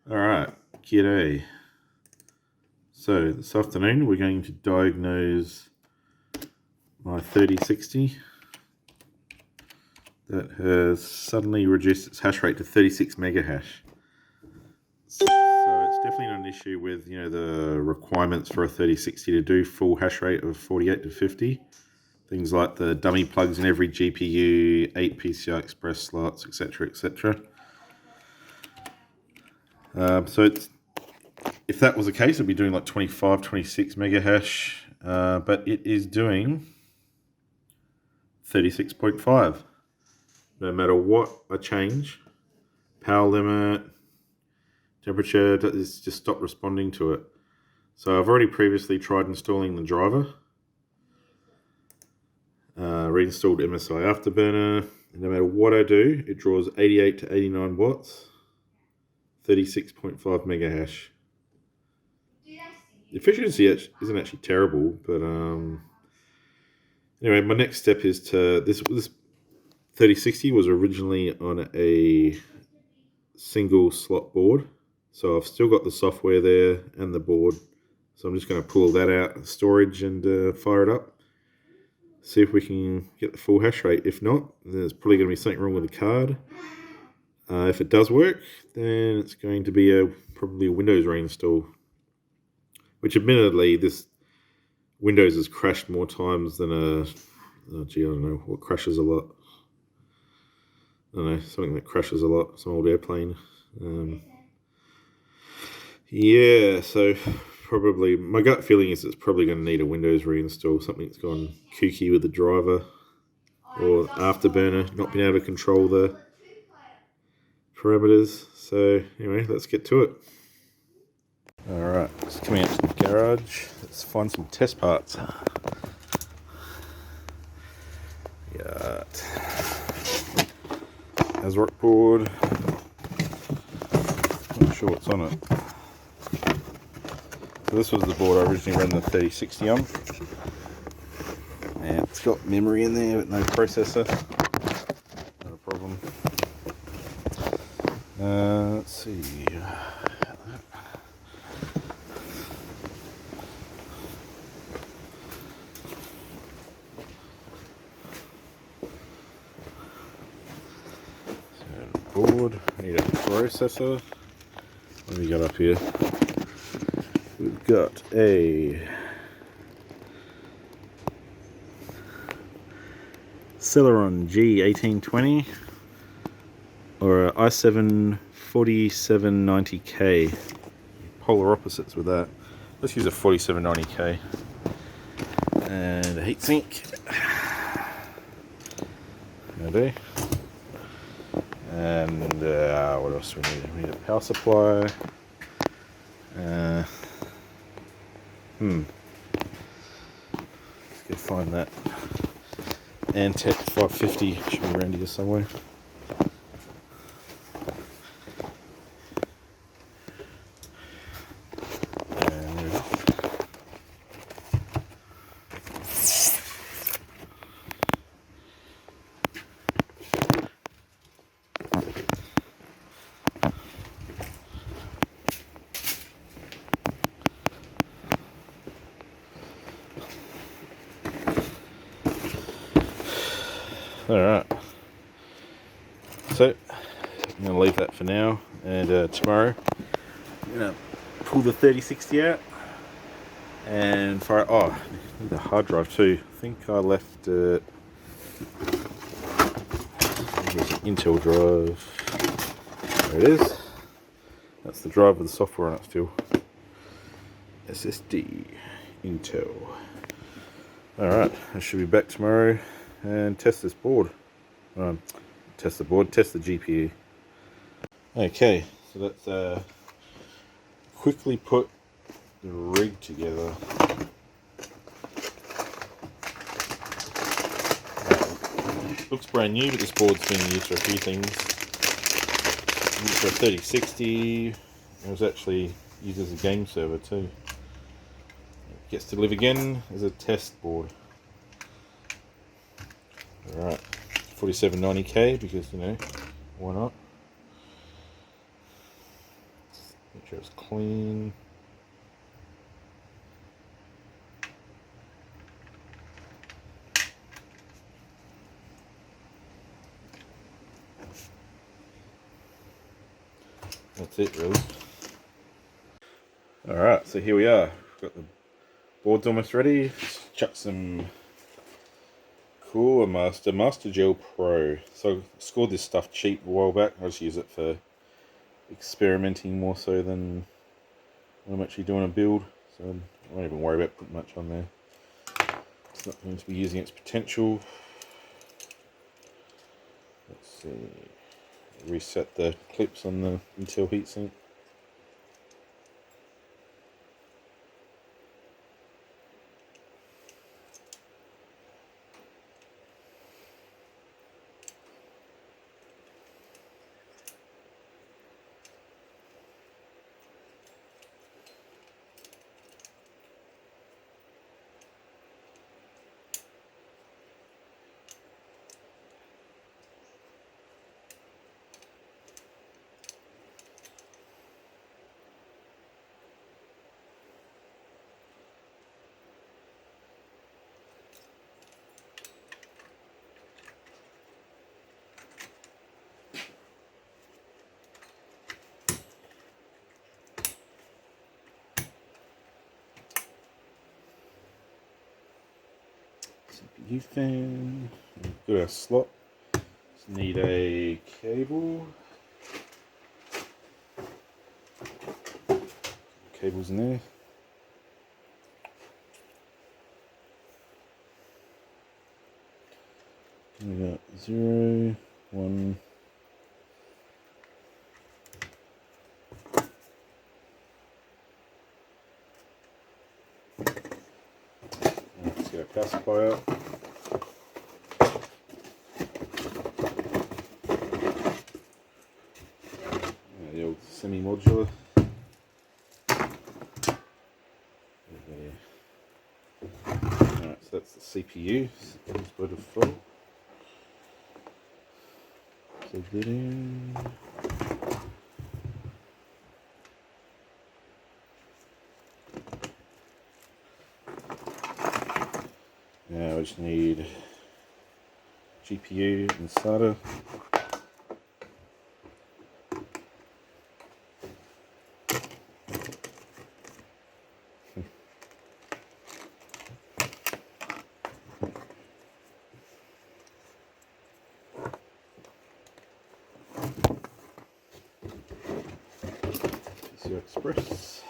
Alright, g'day. So this afternoon we're going to diagnose my 3060 that has suddenly reduced its hash rate to 36 mega hash. So it's definitely not an issue with the requirements for a 3060 to do full hash rate of 48 to 50. Things like the dummy plugs in every GPU, 8 PCI Express slots, etc, etc. So if that was the case, it'd be doing like 25, 26 mega hash, but it is doing 36.5. No matter what I change, power limit, temperature, it's just stopped responding to it. So I've already previously tried installing the driver, reinstalled MSI Afterburner, and no matter what I do, it draws 88 to 89 watts, 36.5 mega hash. The efficiency isn't actually terrible, but anyway, my next step is to this 3060 was originally on a single slot board, so I've still got the software there and the board. So I'm just going to pull that out of storage and fire it up. See if we can get the full hash rate. If not, then there's probably going to be something wrong with the card. If it does work, then it's going to be probably a Windows reinstall. Which admittedly, this Windows has crashed more times than I don't know what crashes a lot. I don't know, something that crashes a lot, some old airplane. Yeah, so probably, my gut feeling is it's probably going to need a Windows reinstall. Something's gone kooky with the driver or Afterburner, not being able to control the parameters. So anyway, let's get to it. Alright, just coming out to the garage. Let's find some test parts. Got ASRock board. Not sure what's on it. So this was the board I originally ran the 3060 on. And it's got memory in there but no processor. Not a problem. Let's see. Board, need a processor. What have we got up here? We've got a Celeron G1820 or a i7 4790K. Polar opposites with that. Let's use a 4790K. And a heatsink. That'll do. And what else do we need? We need a power supply. Let's go find that. Antec 550 should be around here somewhere. Alright, so I'm going to leave that for now, and tomorrow I'm going to pull the 3060 out and fire it. Oh, I need the hard drive too. I think I left it. Here's an Intel drive. There it is. That's the drive with the software on it still. SSD, Intel. Alright, I should be back tomorrow and test this board. Test the board, test the GPU. Okay, so let's quickly put the rig together. Looks brand new, but this board's been used for a few things. Used for a 3060. It was actually used as a game server too. It gets to live again as a test board. Alright, 4790K because, why not? Make sure it's clean. That's it, really. Alright, so here we are. Got the board's almost ready. Just chuck some Cooler Master Gel Pro. So I scored this stuff cheap a while back. I just use it for experimenting more so than when I'm actually doing a build. So I won't even worry about putting much on there. It's not going to be using its potential. Let's see. Reset the clips on the Intel heatsink. CPU fan. Got our slot. Just need a cable. Cables in there. We got 0, 1. Let's get our power supply out. The old semi-modular. Alright, so that's the CPU. It's by default. Plug that in. Now I just need GPU and SATA. PCI Express.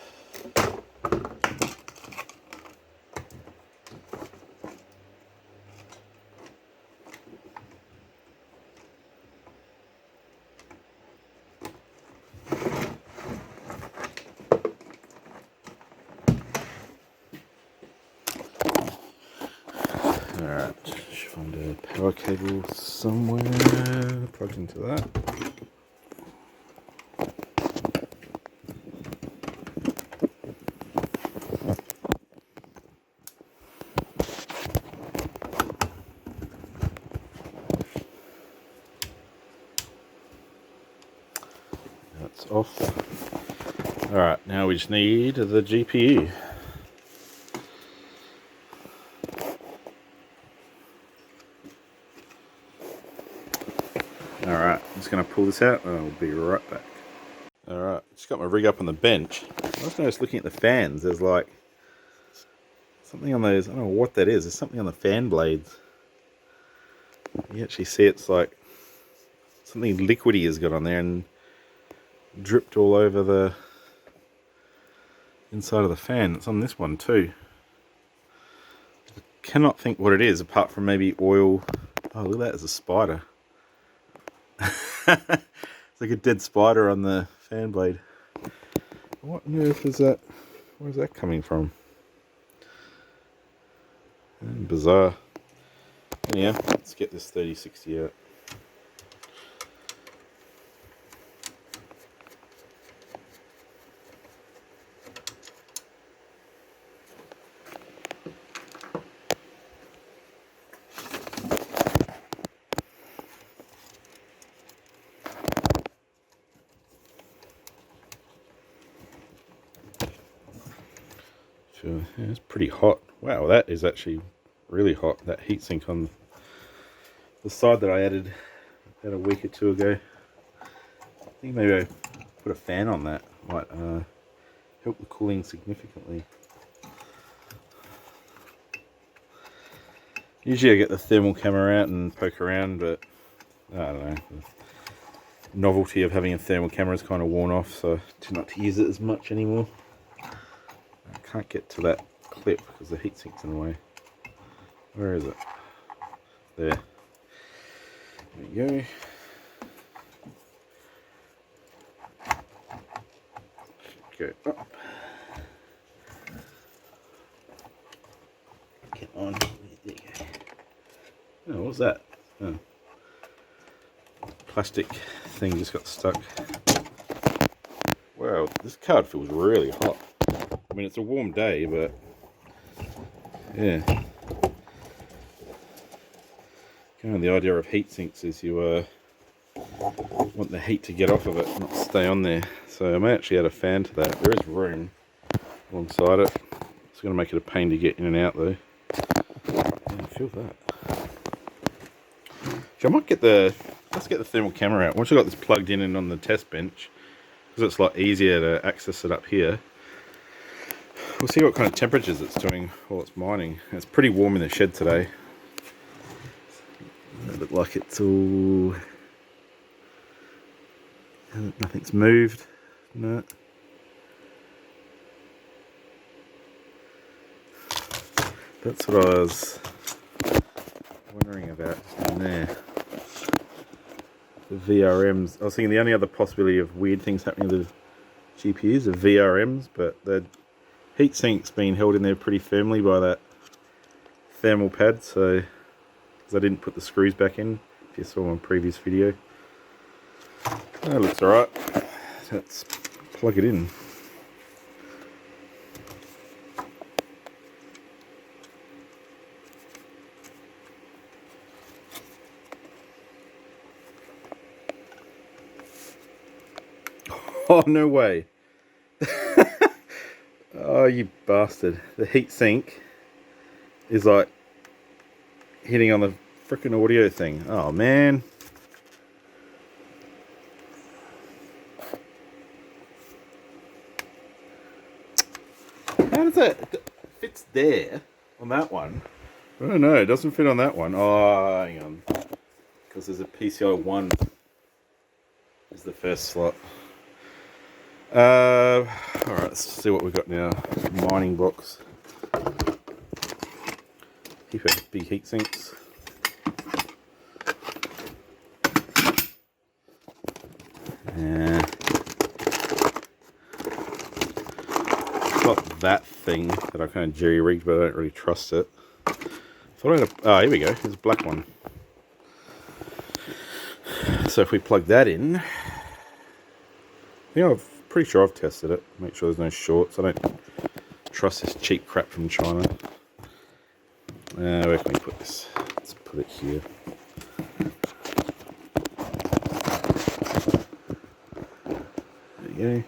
Alright, should find a power cable somewhere plugged into that. That's off. Alright, now we just need the GPU. Alright, I'm just going to pull this out and I'll be right back. Alright, just got my rig up on the bench. I was noticed looking at the fans, there's like something on those, I don't know what that is, there's something on the fan blades. You actually see it's like something liquidy has got on there and dripped all over the inside of the fan. It's on this one too. I cannot think what it is apart from maybe oil. Oh, look at that, there's a spider. It's like a dead spider on the fan blade. What on earth is that? Where's that coming from? Bizarre. Anyhow, let's get this 3060 out. So yeah, it's pretty hot. Wow, that is actually really hot. That heatsink on the side that I added about a week or two ago. I think maybe I put a fan on that. Might help the cooling significantly. Usually I get the thermal camera out and poke around, but I don't know. The novelty of having a thermal camera is kind of worn off, so I tend not to use it as much anymore. I can't get to that clip because the heatsink's in the way. Where is it? There. There we go. Go up. Get on. There you go. Oh, what's that? Oh. Plastic thing just got stuck. Wow, this card feels really hot. I mean, it's a warm day, but yeah. Kind of the idea of heat sinks is you want the heat to get off of it, not stay on there. So I may actually add a fan to that. There is room alongside it. It's going to make it a pain to get in and out though. Yeah, I feel that. So I might get let's get the thermal camera out. Once I've got this plugged in and on the test bench, because it's a lot easier to access it up here, we'll see what kind of temperatures it's doing while it's mining. It's pretty warm in the shed today. It looks like it's all... nothing's moved. No. That's what I was wondering about in there. The VRMs. I was thinking the only other possibility of weird things happening with the GPUs are VRMs, but the heatsink's been held in there pretty firmly by that thermal pad, so because I didn't put the screws back in, if you saw my previous video. That looks alright. Let's plug it in. Oh, no way. Oh, you bastard. The heatsink is like hitting on the frickin' audio thing. Oh, man. How does that... It fits there on that one. I don't know. It doesn't fit on that one. Oh, hang on. Because there's a PCI 1 is the first slot. Alright, let's see what we've got now. Mining box. Keep it big heat sinks. Yeah. Got that thing that I kind of jerry-rigged, but I don't really trust it. Thought I had oh, here we go. There's a black one. So if we plug that in, I'm pretty sure I've tested it. Make sure there's no shorts. I don't trust this cheap crap from China. Where can we put this? Let's put it here. There you go.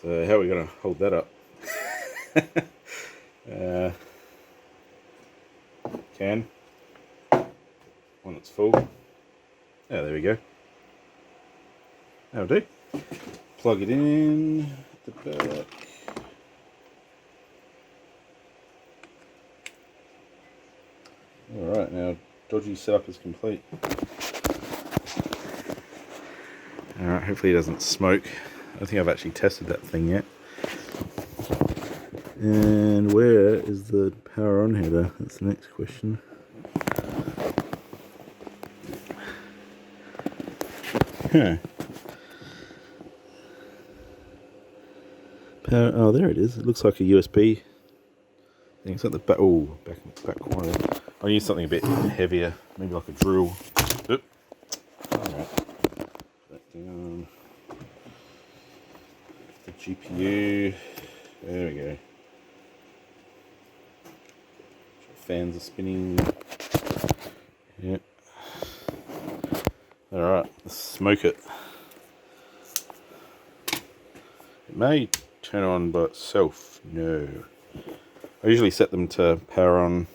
So how are we going to hold that up? Can. When it's full. Yeah, there we go. That'll do. Plug it in at the back. Alright, now dodgy setup is complete. Alright, hopefully it doesn't smoke. I don't think I've actually tested that thing yet. And where is the power on header? That's the next question. Huh. Power, oh, there it is. It looks like a USB thing. It's at the back. Oh, back corner. I'll use something a bit heavier, maybe like a drill. Oop. Alright. Down the GPU. There we go. Fans are spinning. Yep. Alright, let's smoke it. It may turn on by itself. No. I usually set them to power on,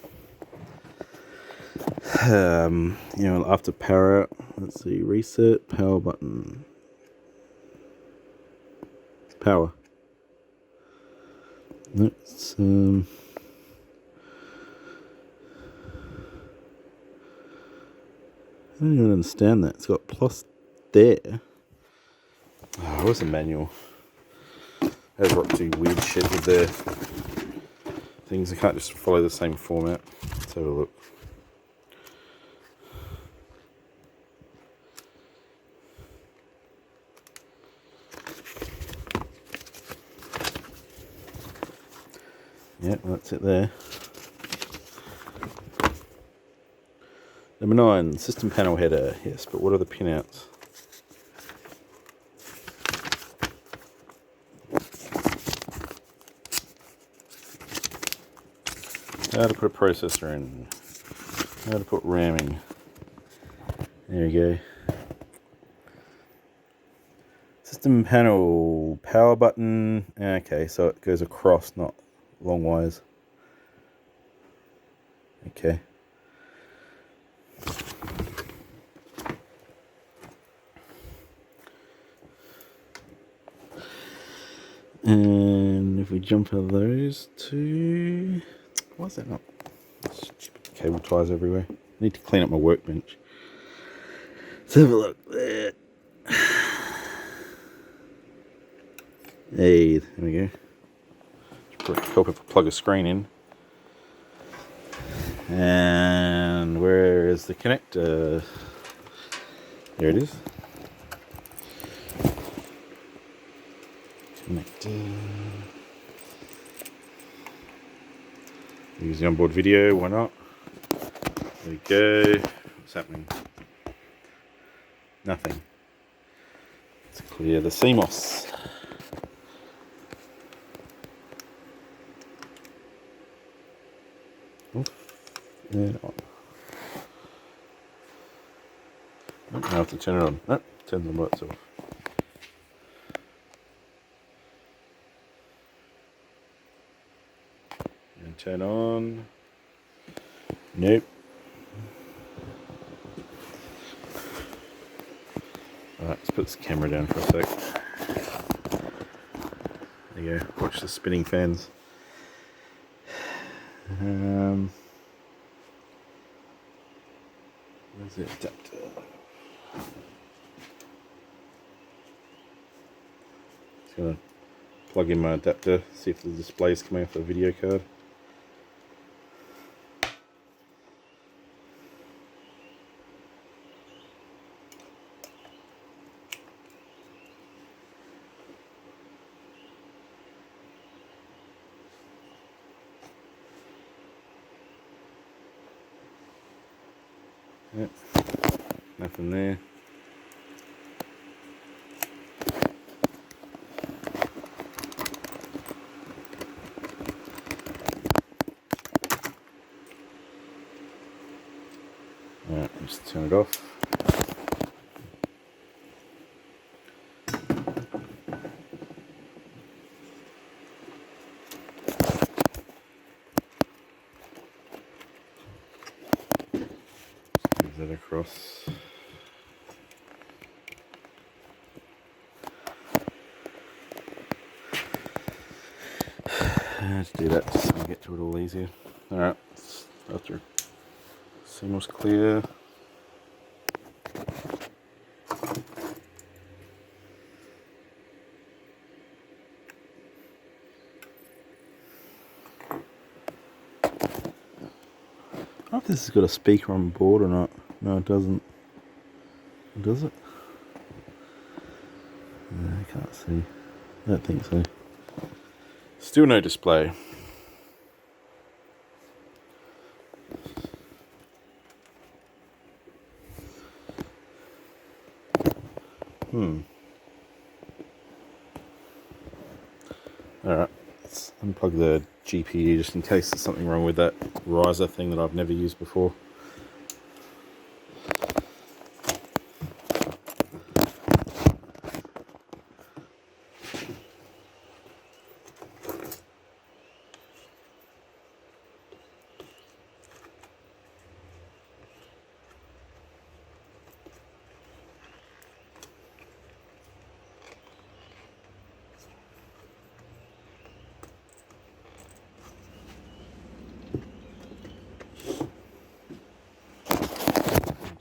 after power out. Let's see, reset, power button. Power. Let's, I don't even understand that. It's got plus there. Oh, where's the manual? They've got to do weird shit with their things. I can't just follow the same format. Let's have a look. Yep, that's it there. Number 9, system panel header. Yes, but what are the pinouts? How to put a processor in. How to put ramming. There we go. System panel, power button. Okay, so it goes across, not longwise. Okay. And if we jump out of those two, why is that not? Stupid cable ties everywhere. I need to clean up my workbench. Let's have a look there. Hey, there we go. Help if I plug a screen in. And where is the connector? There it is. Connector. Use the onboard video, why not? There we go. What's happening? Nothing. Let's clear the CMOS. And on. I have to turn it on. Nope, turns on by itself. And turn on. Nope. Alright, let's put this camera down for a sec. There you go, watch the spinning fans. Where's the adapter? Just gonna plug in my adapter, see if the display's coming off the video card. Yep, nothing there. Alright, just turn it off. Move that across. Let's do that just so we get to it all easier. Alright, after CMOS clear. I don't know if this has got a speaker on board or not. No, it doesn't. Does it? No, I can't see. I don't think so. Still no display. Alright, let's unplug the GPU just in case there's something wrong with that riser thing that I've never used before.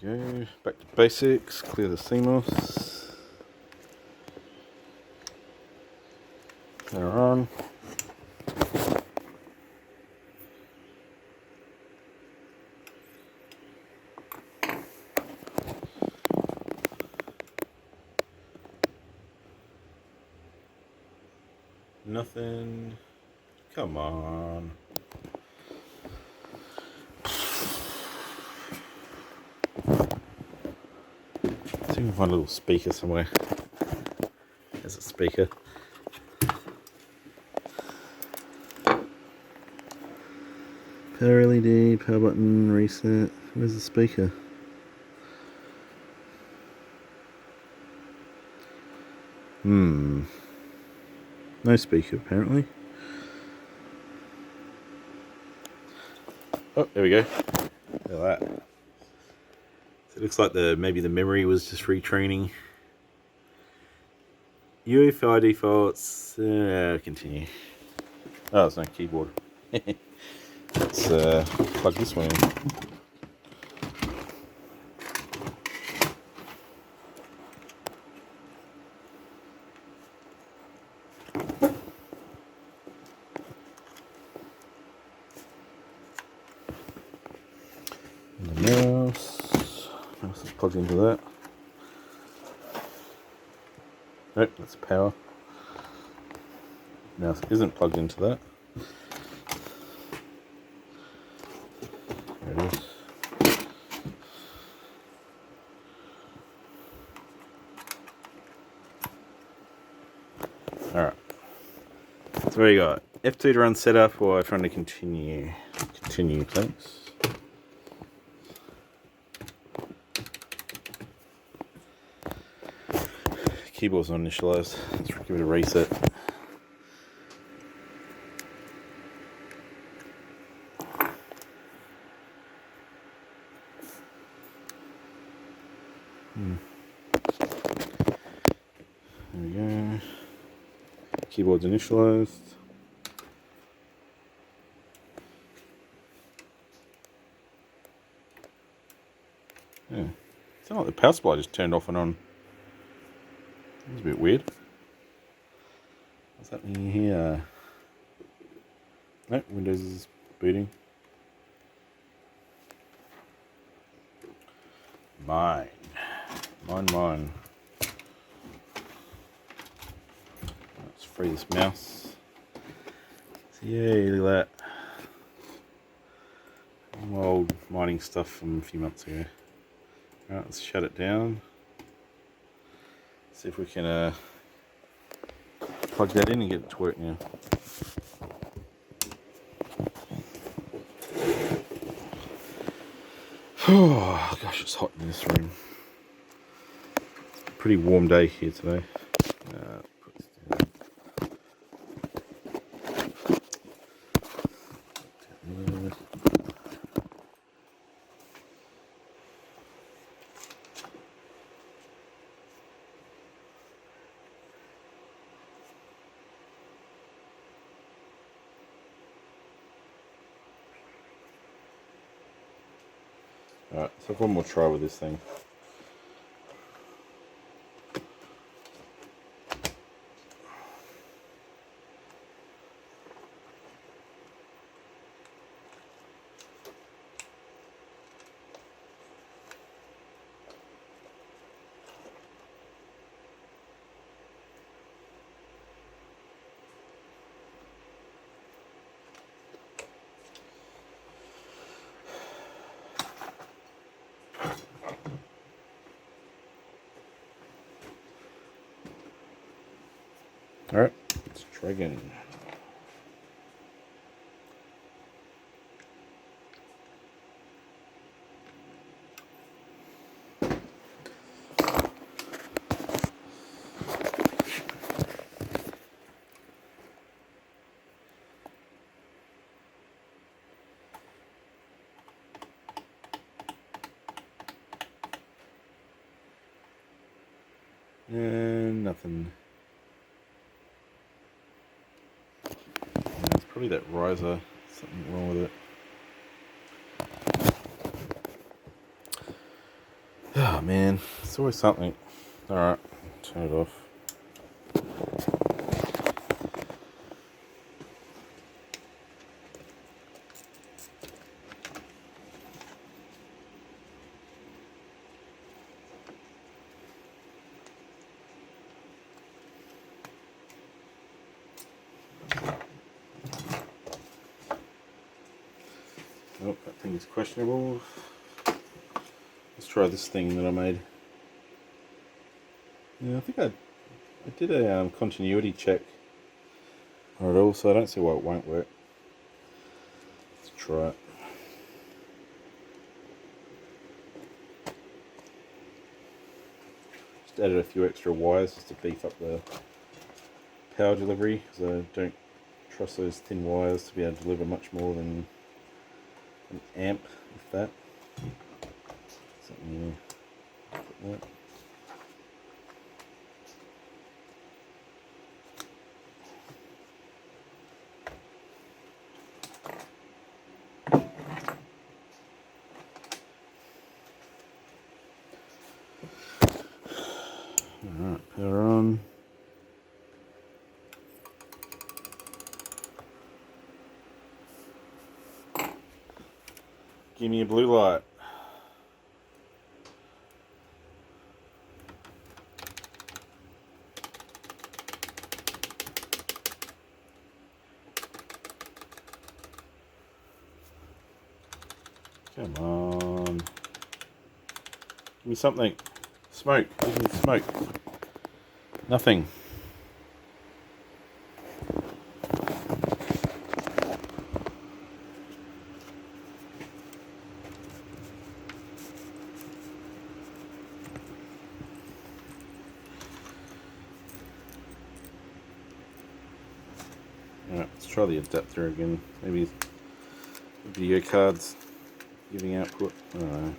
Go back to basics, clear the CMOS. They're on. Nothing. Come on. See if we can find a little speaker somewhere. There's a speaker. Power LED, power button, reset. Where's the speaker? No speaker apparently. Oh, there we go. Look at that. So it looks like maybe the memory was just retraining. UEFI defaults. Continue. Oh, there's no keyboard. Let's plug this one in. And the mouse is plugged into that. Nope, that's power. Mouse isn't plugged into that. There it is. Alright. So what do you got? F2 to run setup or F1 to continue? Continue, thanks. Keyboard's not initialized. Let's give it a reset. There we go. Keyboard's initialized. Yeah. It's not like the power supply just turned off and on. That's a bit weird. What's happening here? Nope, Windows is booting. Mine. Let's free this mouse. So yay, look at that. Some old mining stuff from a few months ago. Alright, let's shut it down. See if we can plug that in and get it to work now. Oh gosh, it's hot in this room. It's a pretty warm day here today. Put this down. Alright, so I've one more try with this thing. Alright, let's try again. And nothing. It's probably that riser, something wrong with it. Oh man, it's always something. Alright, turn it off. Oh, that thing is questionable. Let's try this thing that I made. Yeah, I think I did a continuity check on it all, so I don't see why it won't work. Let's try it. Just added a few extra wires just to beef up the power delivery, because I don't trust those thin wires to be able to deliver much more than an amp, if that. Something new. Put that. Alright, power on. Give me a blue light. Come on. Give me something. Smoke. Give me smoke. Nothing. Alright, let's try the adapter again. Maybe the video card's giving output. I don't know.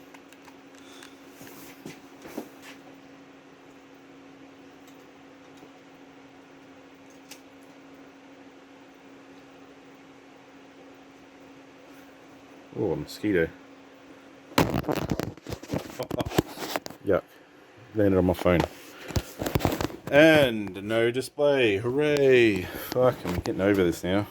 Oh, a mosquito. Yuck. Landed on my phone. And no display. Hooray. Fuck, I'm getting over this now.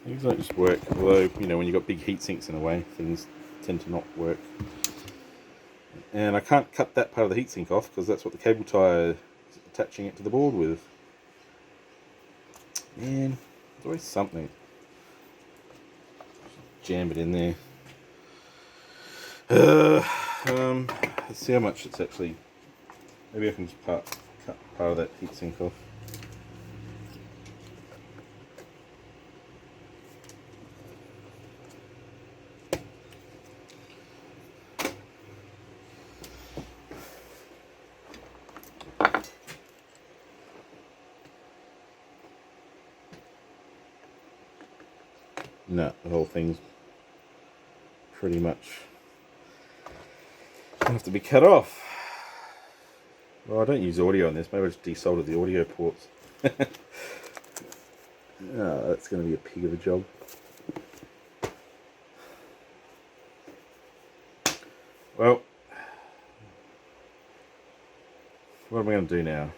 Things don't just work. Although, you know, when you've got big heat sinks in a way, things tend to not work. And I can't cut that part of the heatsink off because that's what the cable tie is attaching it to the board with. Man, there's always something. Jam it in there. Let's see how much it's actually. Maybe I can just cut part of that heatsink off. No, the whole thing's pretty much gonna have to be cut off. Well, I don't use audio on this. Maybe I just desoldered the audio ports. Oh, that's going to be a pig of a job. Well, what am I going to do now?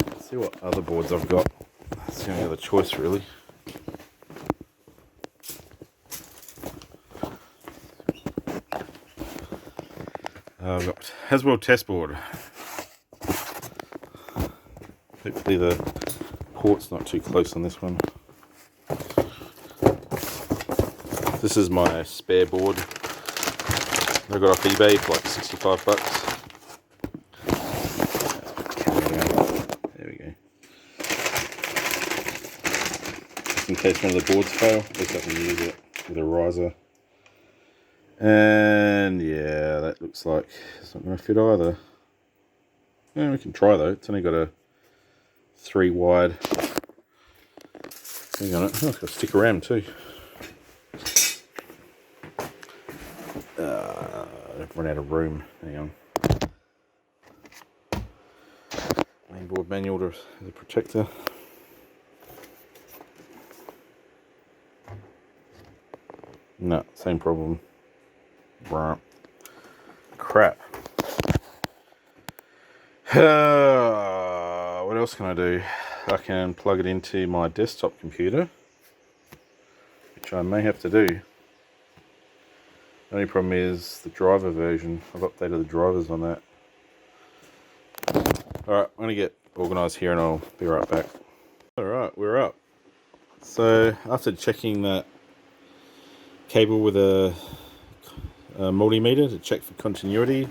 Let's see what other boards I've got. That's the only other choice, really. I've got Haswell test board. Hopefully the port's not too close on this one. This is my spare board I got off eBay for like 65 bucks. case one of the boards fail. At least I can use it with a riser. And yeah, that looks like it's not going to fit either. Yeah, we can try though. It's only got a 3 wide thing on it. Oh, it's got a stick around too. I've run out of room. Hang on. Mainboard manual to the protector. No, same problem. Crap. What else can I do? I can plug it into my desktop computer, which I may have to do. The only problem is the driver version. I've updated the drivers on that. Alright, I'm going to get organised here and I'll be right back. Alright, we're up. So after checking that cable with a multimeter to check for continuity,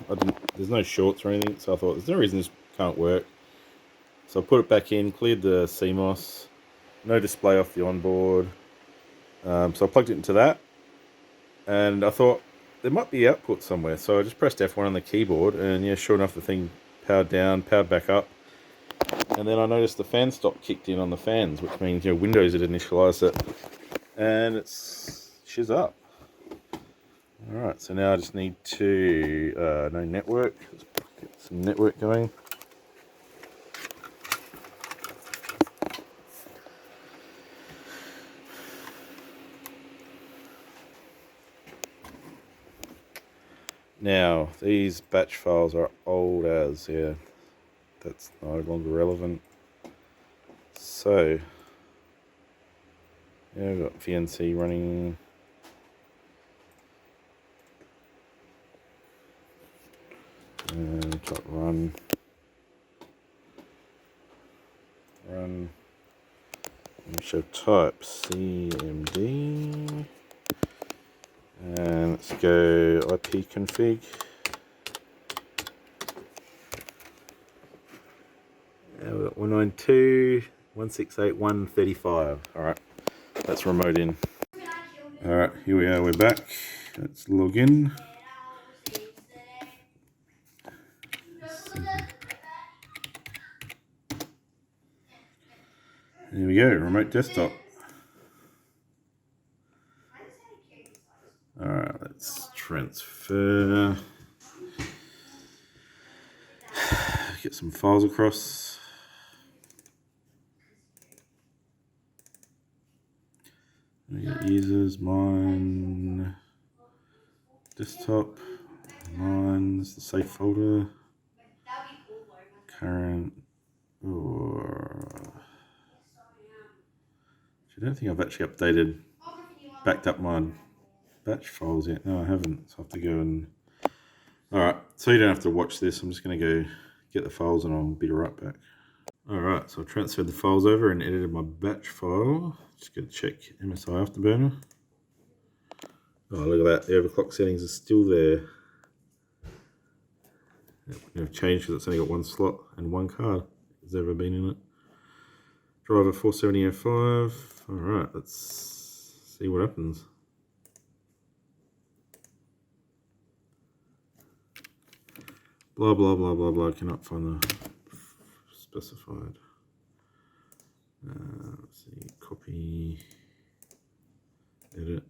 there's no shorts or anything, so I thought there's no reason this can't work. So I put it back in, cleared the CMOS, no display off the onboard. So I plugged it into that, and I thought there might be output somewhere. So I just pressed F1 on the keyboard, and yeah, sure enough, the thing powered down, powered back up. And then I noticed the fan stop kicked in on the fans, which means, you know, Windows had initialized it, and it's shiz up. Alright, so now I just need to no network. Let's get some network going. Now, these batch files are old as, yeah, that's no longer relevant. So, yeah, we've got VNC running. And type run. And show type CMD. And let's go IP config. Now we've got 192.168.135. Alright, let's remote in. Alright, here we are, we're back. Let's log in. There we go, remote desktop. Alright, let's transfer. Get some files across. We got users, mine, desktop, mine's the safe folder, current, or I don't think I've actually backed up my batch files yet. No, I haven't, so I have to go and... Alright, so you don't have to watch this, I'm just going to go get the files and I'll be right back. Alright, so I've transferred the files over and edited my batch file. Just going to check MSI Afterburner. Oh, look at that, the overclock settings are still there. They've changed because it's only got one slot and one card has ever been in it. Driver 47005. Alright, let's see what happens. Blah blah blah blah blah. Cannot find the specified. Let's see. Copy. Edit.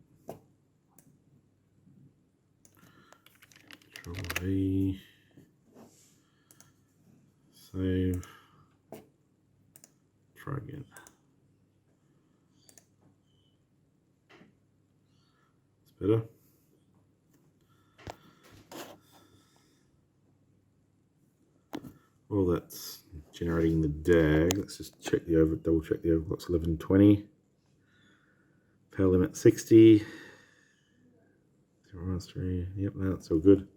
Control V. Save. Try again. It's better. Well, that's generating the DAG. Let's just check double check the overclock's 1120. Power limit 60. 013. Yep, that's all good.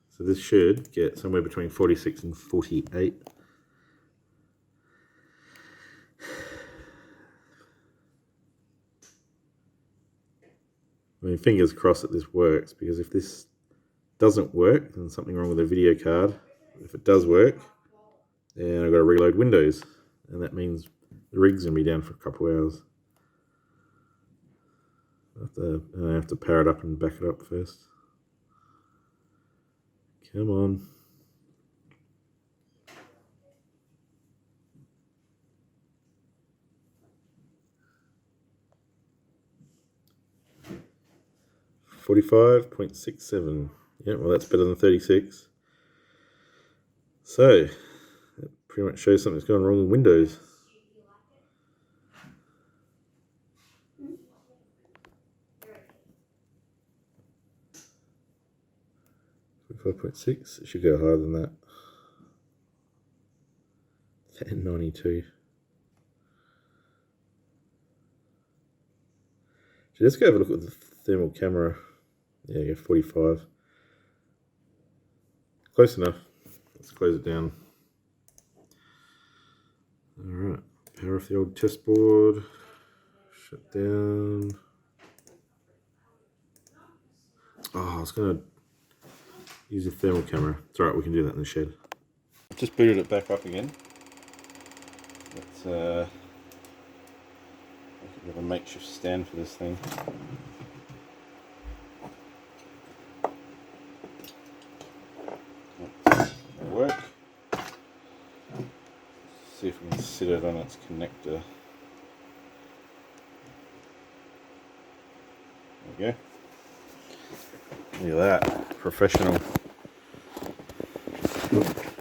So this should get somewhere between 46 and 48. I mean, fingers crossed that this works, because if this doesn't work, then something wrong with the video card. If it does work, then I've got to reload Windows, and that means the rig's going to be down for a couple of hours. I have to power it up and back it up first. Come on. $45.67. Yeah, well, that's better than 36. So that pretty much shows something's gone wrong with Windows. 5.6. It should go higher than that. 1092. Let's go have a look at the thermal camera. Yeah, 45. Close enough. Let's close it down. Alright, power off the old test board. Shut down. Oh, I was going to use a thermal camera. It's alright, we can do that in the shed. Just booted it back up again. Let's have a makeshift stand for this thing. That'll work. See if we can sit it on its connector. There we go. Look at that, professional.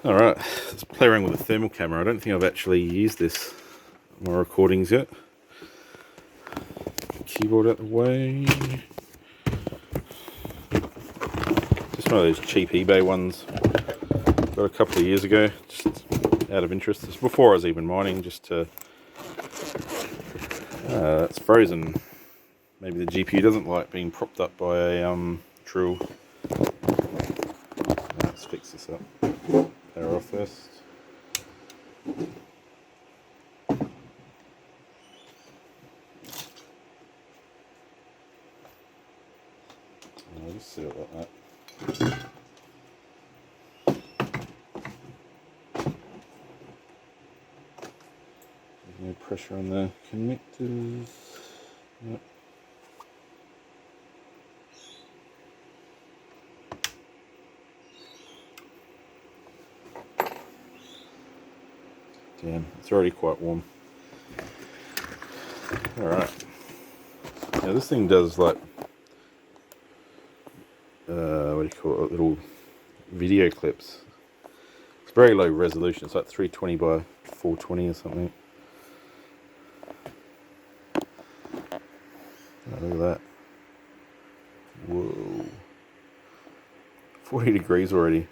Alright, let's play around with the thermal camera. I don't think I've actually used this on my recordings yet. Keyboard out the way. Just one of those cheap eBay ones. Got a couple of years ago, just out of interest. It's before I was even mining, just to... it's frozen. Maybe the GPU doesn't like being propped up by a drill. Let's fix this up. Power off first. I'll just sit it like that. There's no pressure on the connectors. Yep. Damn, it's already quite warm. Alright. Now this thing does like what do you call it, little video clips. It's very low resolution, it's like 320 by 420 or something. Oh, look at that. Whoa. 40 degrees already.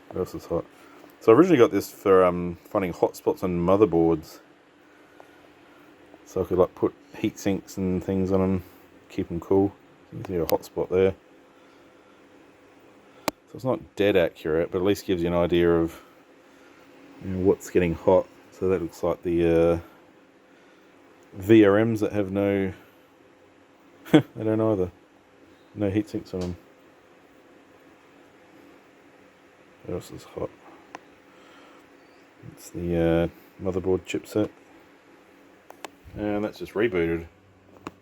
What else is hot? So I originally got this for finding hotspots on motherboards. So I could like put heat sinks and things on them, keep them cool. You can see a hotspot there. So it's not dead accurate, but at least gives you an idea of, you know, what's getting hot. So that looks like the VRMs that have no, they don't either. No heat sinks on them. What else is hot? It's the motherboard chipset. And that's just rebooted.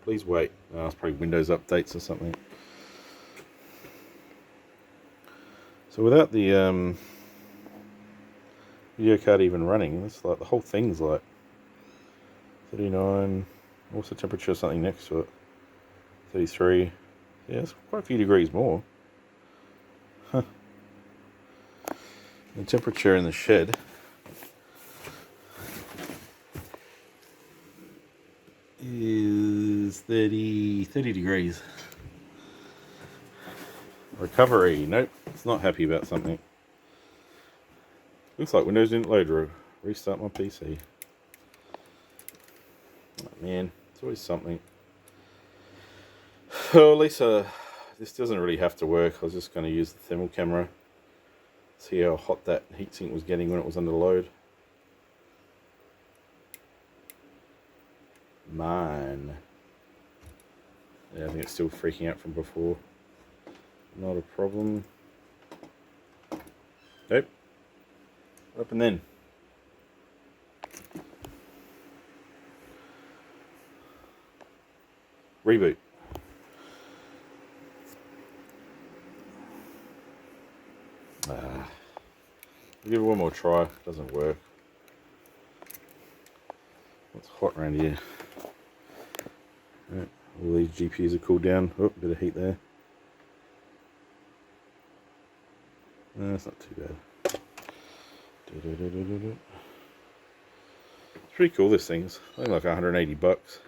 Please wait. Oh, it's probably Windows updates or something. So without the video card even running, it's like the whole thing's like 39. What's the temperature? Something next to it. 33. Yeah, it's quite a few degrees more. Huh. The temperature in the shed is 30 degrees. Recovery. Nope, it's not happy about something. Looks like Windows didn't load. Restart my PC. Oh, man, it's always something. Well, at least this doesn't really have to work. I was just going to use the thermal camera. See how hot that heatsink was getting when it was under load. Mine. Yeah, I think it's still freaking out from before. Not a problem. Nope. What happened then? reboot. Give it one more try. Doesn't work. It's hot around here. Right, all these GPUs are cooled down. Oh, bit of heat there. No, it's not too bad. It's pretty cool, this thing's I think like 180 bucks.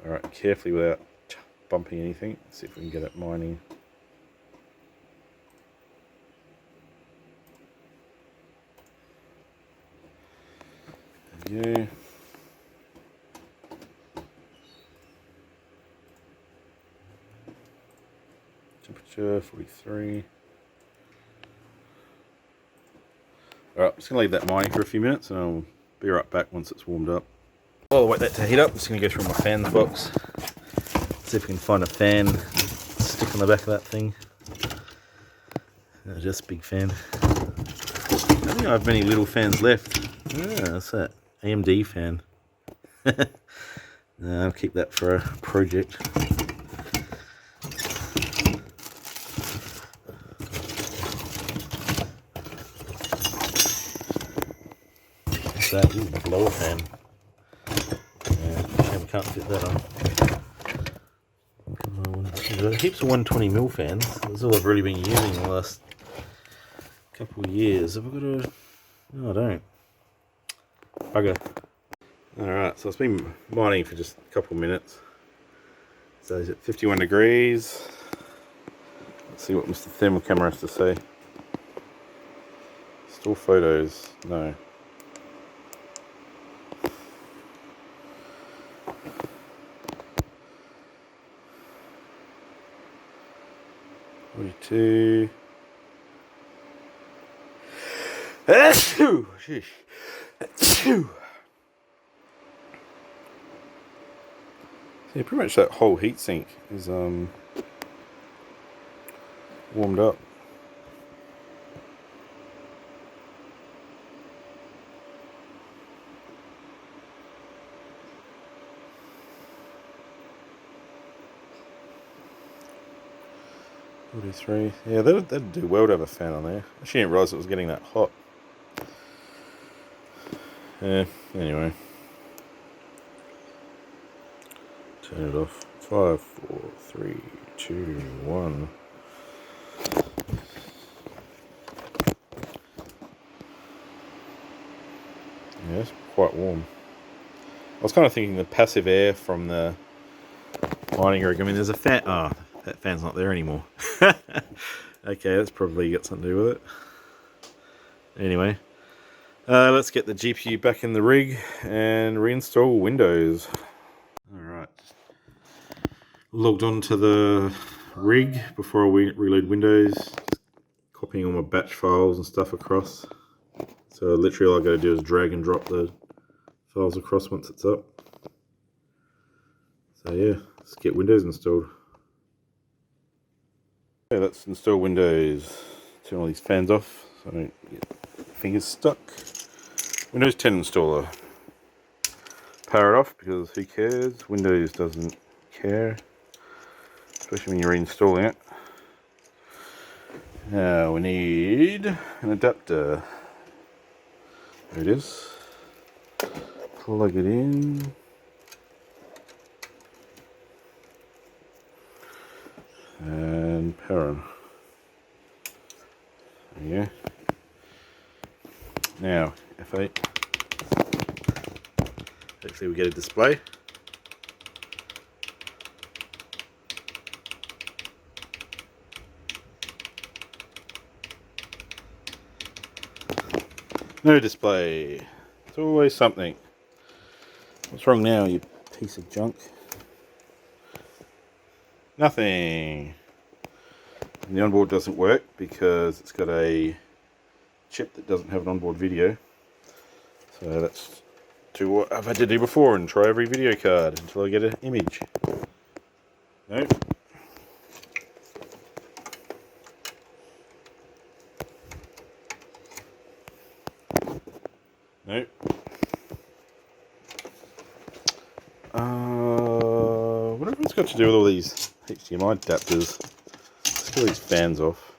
Alright, carefully without bumping anything. Let's see if we can get it mining. There we go. Temperature 43. Alright, I'm just going to leave that mining for a few minutes and I'll be right back once it's warmed up. While I wait that to heat up, I'm just going to go through my fans box. See if we can find a fan stick on the back of that thing. No, just a big fan. I don't think I have many little fans left. Ah, what's that? AMD fan. No, I'll keep that for a project. What's that? Ooh, blower fan. Yeah, we can't fit that on. There's heaps of 120mm fans. That's all I've really been using in the last couple of years. Have I got a... No, I don't. Bugger. Alright, so it's been mining for just a couple of minutes. So it's at 51 degrees. Let's see what Mr. Thermal Camera has to say. Store photos. No. Two. Sheesh. Yeah, pretty much that whole heatsink is warmed up. Three. Yeah, that'd do well to have a fan on there. I actually didn't realise it was getting that hot. Yeah, anyway. Turn it off. 5, 4, 3, 2, 1. Yeah, it's quite warm. I was kind of thinking the passive air from the mining rig. I mean, there's a fan. Oh, that fan's not there anymore. Okay, that's probably got something to do with it. Anyway, let's get the GPU back in the rig and reinstall Windows. Alright. Logged on to the rig before I reload Windows. Just copying all my batch files and stuff across. So literally all I got to do is drag and drop the files across once it's up. So yeah, let's get Windows installed. Okay, let's install Windows. Turn all these fans off so I don't get fingers stuck. Windows 10 installer. Power it off because who cares? Windows doesn't care, especially when you're reinstalling it. Now we need an adapter. There it is. Plug it in. And power on. There you go. Now, F8. Hopefully we get a display. No display. It's always something. What's wrong now, you piece of junk? Nothing. And the onboard doesn't work because it's got a chip that doesn't have an onboard video. So that's what I've had to do before and try every video card until I get an image. Nope. Nope. Whatever it's got to do with all these HDMI adapters. Let's get these fans off.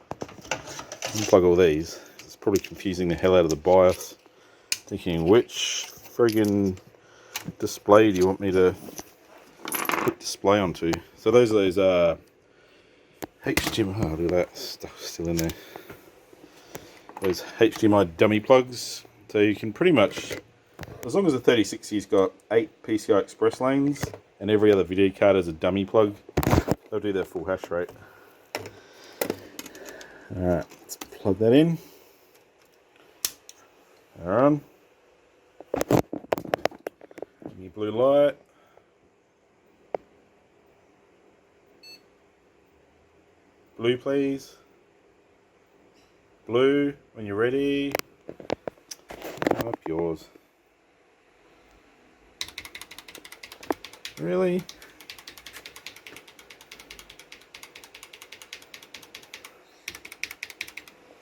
Unplug all these. It's probably confusing the hell out of the BIOS. Thinking, which friggin' display do you want me to put display onto? So those are those HDMI. Oh, look at that stuff still in there. Those HDMI dummy plugs. So you can pretty much, as long as the 3060's got 8 PCI Express lanes and every other video card has a dummy plug, they'll do their full hash rate. Alright, let's plug that in. Alright. Give me blue light. Blue, please. Blue, when you're ready. Up yours. Really?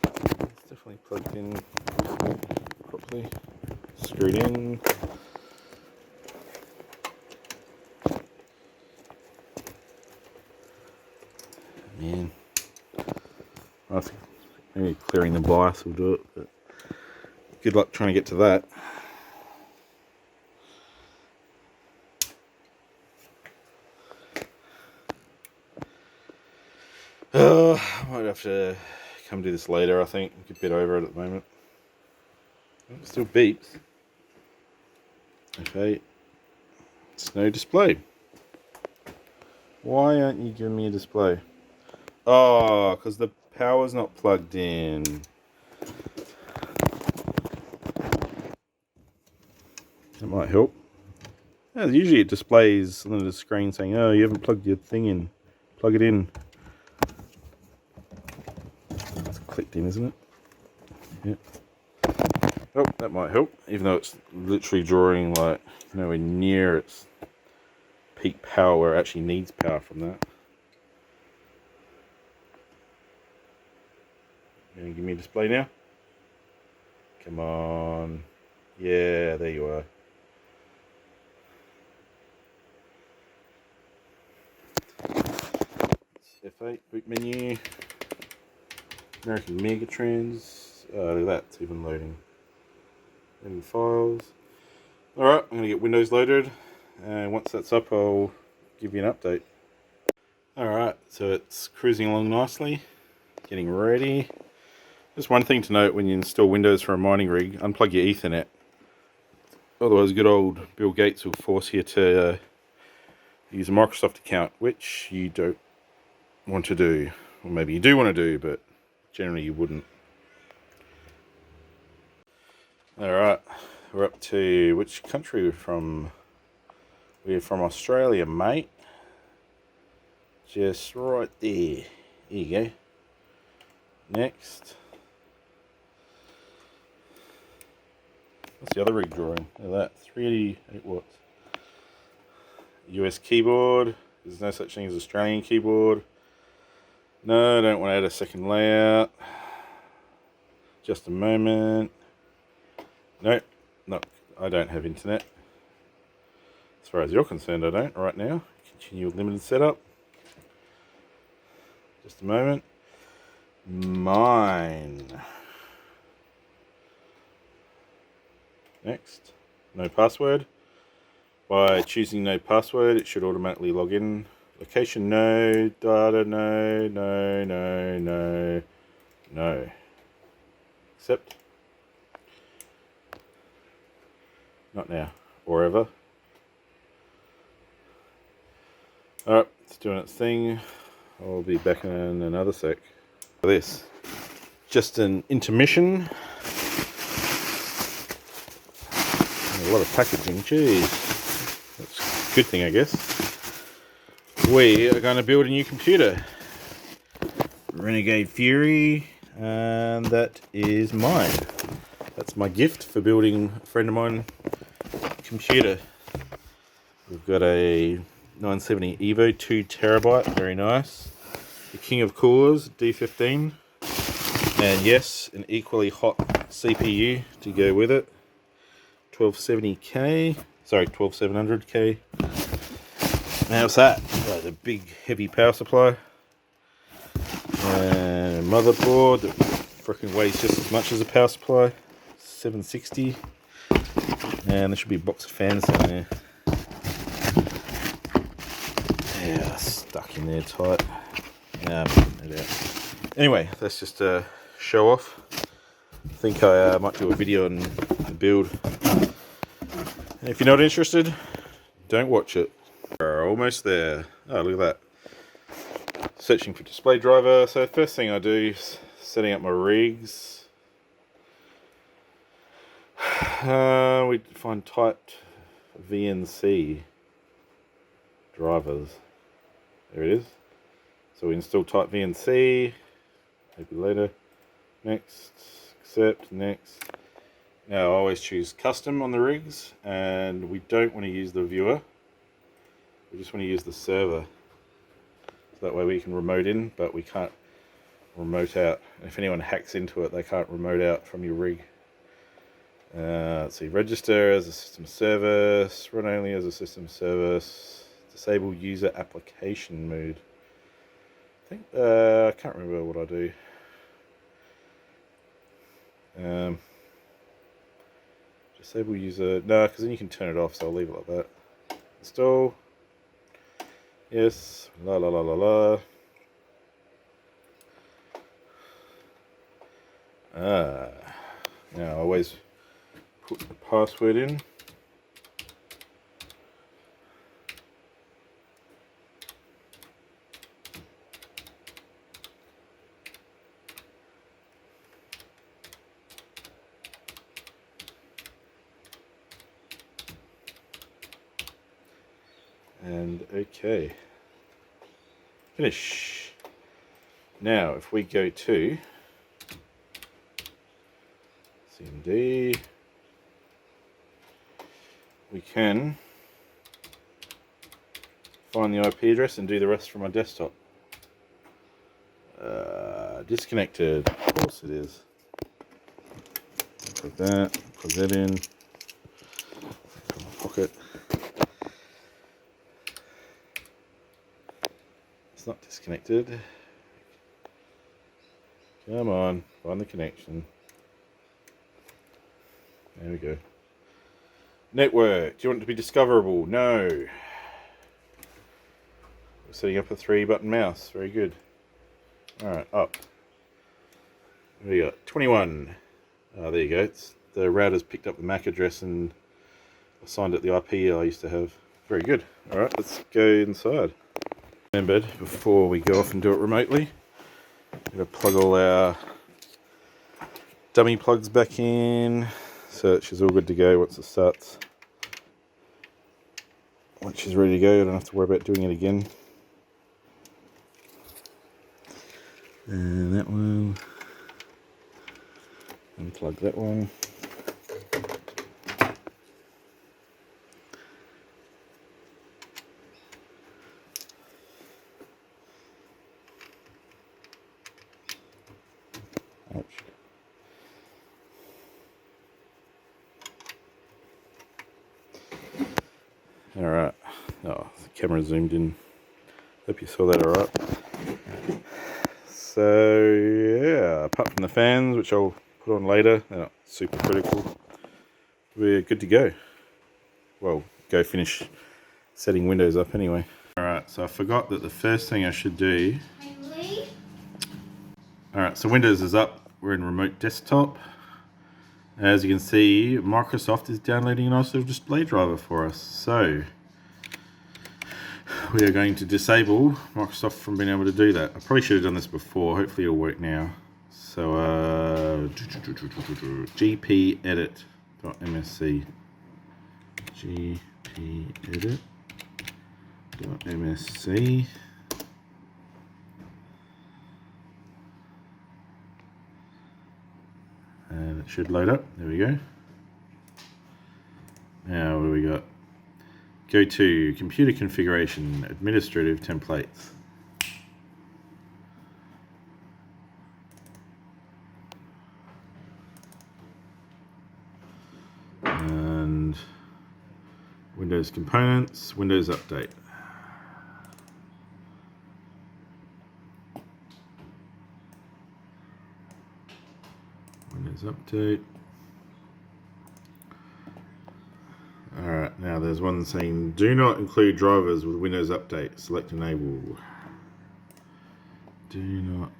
It's definitely plugged in properly. Screwed in. Man. I think maybe clearing the BIOS will do it, but good luck trying to get to that. I might have to come do this later, I think. I'm a bit over it at the moment. It still beeps. Okay. It's no display. Why aren't you giving me a display? Oh, because the power's not plugged in. That might help. Yeah, usually it displays on the screen saying, oh, you haven't plugged your thing in. Plug it in. It's clicked in, isn't it? Yeah. Oh, that might help. Even though it's literally drawing like nowhere near its peak power where it actually needs power from that. You gonna give me a display now? Come on. Yeah, there you are. F8 boot menu. American Megatrends. Look at that, it's even loading. Loading files. Alright, I'm gonna get Windows loaded, and once that's up I'll give you an update. Alright, so it's cruising along nicely, getting ready. Just one thing to note when you install Windows for a mining rig, unplug your Ethernet. Otherwise good old Bill Gates will force you to use a Microsoft account, which you don't want to do. Or maybe you do want to do, but generally you wouldn't. Alright, we're up to which country we're from. We're from Australia, mate. Just right there. There you go. Next. What's the other rig drawing? Look at that. 388 watts. US keyboard. There's no such thing as Australian keyboard. No, I don't want to add a second layout. Just a moment. Nope. No, I don't have internet. As far as you're concerned, I don't right now. Continue with limited setup. Just a moment. Mine. Next. No password. By choosing no password, it should automatically log in. Location, no. Data, no. No, no, no, no. Accept. Not now. Or ever. Alright, it's doing its thing. I'll be back in another sec. This. Just an intermission. A lot of packaging, geez. That's a good thing, I guess. We are going to build a new computer. Renegade Fury, and that is mine. That's my gift for building a friend of mine computer. We've got a 970 Evo, 2 terabyte, very nice. The King of Coolers, D15. And yes, an equally hot CPU to go with it. 1270K, sorry, 12700K. Now what's that? Oh, the big heavy power supply. And motherboard that freaking weighs just as much as a power supply. 760. And there should be a box of fans down there. Yeah, stuck in there tight. Nah, I'm putting it out. Anyway, that's just a show off. I think I might do a video on the build. And if you're not interested, don't watch it. We're almost there. Oh, look at that. Searching for display driver. So first thing I do is setting up my rigs. We find type VNC drivers. There it is. So we install type VNC. Maybe later. Next. Accept. Next. Now I always choose custom on the rigs, and we don't want to use the viewer. We just want to use the server. So that way we can remote in, but we can't remote out. And if anyone hacks into it, they can't remote out from your rig. Let's see, register as a system service, run only as a system service, disable user application mode. I think, I can't remember what I do. Disable user, no, because then you can turn it off, so I'll leave it like that. Install, yes, la la la la la. Now I always put the password in. And okay, finish. Now if we go to CMD, we can find the IP address and do the rest from our desktop. Disconnected, of course it is. Like that, plug that in, from my pocket. It's not disconnected. Come on, find the connection. There we go. Network. Do you want it to be discoverable? No. We're setting up a 3-button mouse. Very good. Alright, up. What do you got? 21. Oh, there you go. The router's picked up the MAC address and assigned it the IP I used to have. Very good. Alright, let's go inside. Remembered, before we go off and do it remotely, we're going to plug all our dummy plugs back in. Search is all good to go once it starts. Once she's ready to go, I don't have to worry about doing it again. And that one. Unplug that one. Ouch. Alright. Oh, the camera zoomed in. Hope you saw that alright. So, yeah, apart from the fans, which I'll put on later, they're not super critical, we're good to go. Well, go finish setting Windows up anyway. Alright, so I forgot that the first thing I should do... Alright, so Windows is up. We're in remote desktop. As you can see, Microsoft is downloading a nice little display driver for us. So, we are going to disable Microsoft from being able to do that. I probably should have done this before. Hopefully it'll work now. So, gpedit.msc. gpedit.msc. And it should load up. There we go. Now, what do we got? Go to computer configuration, administrative templates. And Windows components, Windows update. Windows update. Alright, now there's one saying do not include drivers with Windows update. Select enable. Do not.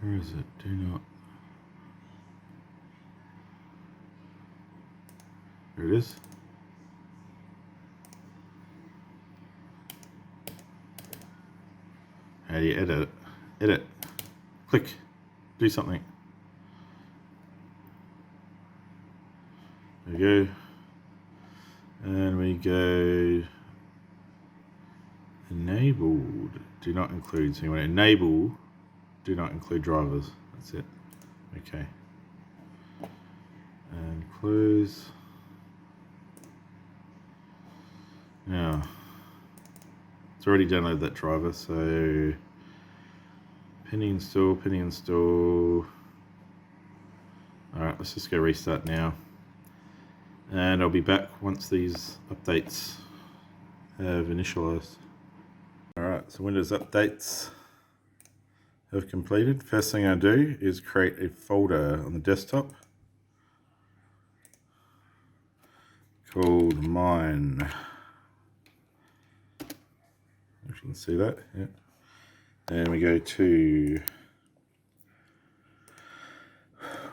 Where is it? Do not. There it is. How do you edit it? Edit. Click. Do something. There we go. And we go enabled. Do not include. So you want to enable. Do not include drivers. That's it. Okay. And close. Now, it's already downloaded that driver, so penny install. Alright, let's just go restart now. And I'll be back once these updates have initialized. Alright, so Windows updates have completed. First thing I do is create a folder on the desktop called mine. If you can see that, yeah. And we go to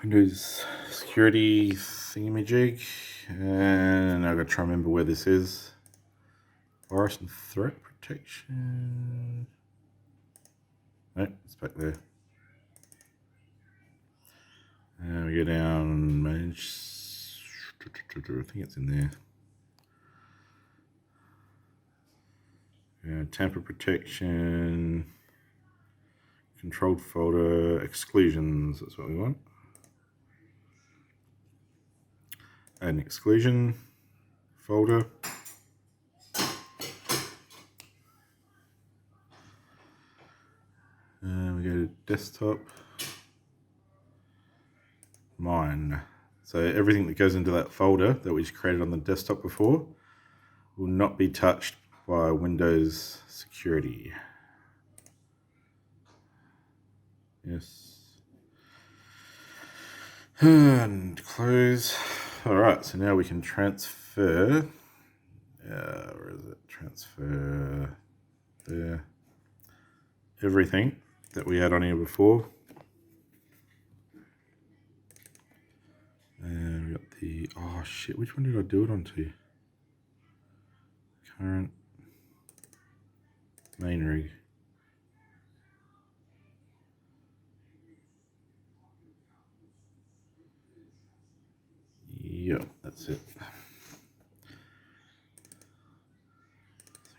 Windows security thingamajig, and I've got to try and remember where this is. Virus and threat protection. Nope, it's back there. And we go down, manage. I think it's in there. Tamper protection, controlled folder, exclusions, that's what we want. Add an exclusion folder. And we go to desktop, mine. So everything that goes into that folder that we just created on the desktop before will not be touched by Windows security. Yes. And close. Alright, so now we can transfer. Where is it? Transfer there. Everything that we had on here before. And we got the, oh shit, which one did I do it onto? Current main rig. Yep, that's it.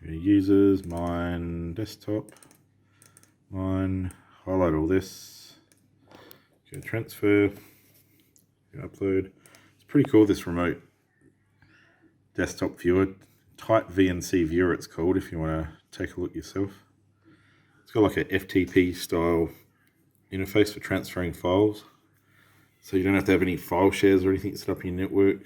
So users, mine, desktop, mine, highlight all this, go transfer, go upload. It's pretty cool, this remote desktop viewer. Type VNC viewer it's called if you want to take a look yourself. It's got like a FTP style interface for transferring files, so you don't have to have any file shares or anything set up in your network.